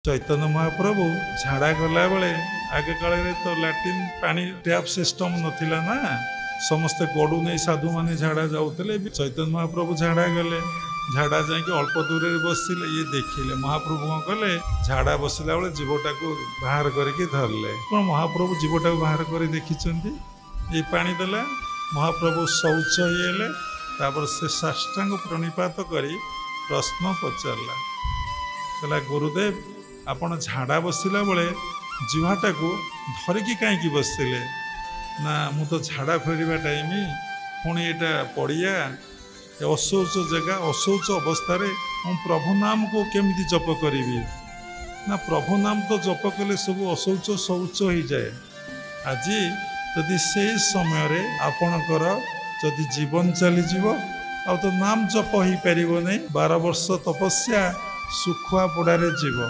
चैतन्य महाप्रभु झाड़ा गला बेले आगे काल तो लैट्रिन पानी टैप सिस्टम नथिला ना समस्ते गड़ू नहीं साधु माने झाड़ा जाऊले चैतन्य महाप्रभु झाड़ा गले झाड़ा जाकि अल्प दूर बसिले ये देखिले महाप्रभु कौन कले झाड़ा बसला बेले जीवटा को बाहर करके धरले कौन महाप्रभु जीवटा को बाहर कर देखी ये पानी देला महाप्रभु शौच हेले तापर से साष्टांग प्रणिपात करी प्रश्न पचारला कहला गुरुदेव आपण झाड़ा बसला बेले जीवाटा को धरिकी कहीं बसते ना मु तो झाड़ा फेरवा टाइम पुणी यहाँ पड़िया अशौच जगह अशौच अवस्था मु प्रभु नाम को केमिति जप करी ना प्रभु नाम तो जप कले सब अशौच शौच हो जाए आज जदि से समय रे आपणकर जदि जीवन चलीज आ तो नाम जप हो पार नहीं 12 वर्ष तपस्या सुखुआ पोड़े जीव।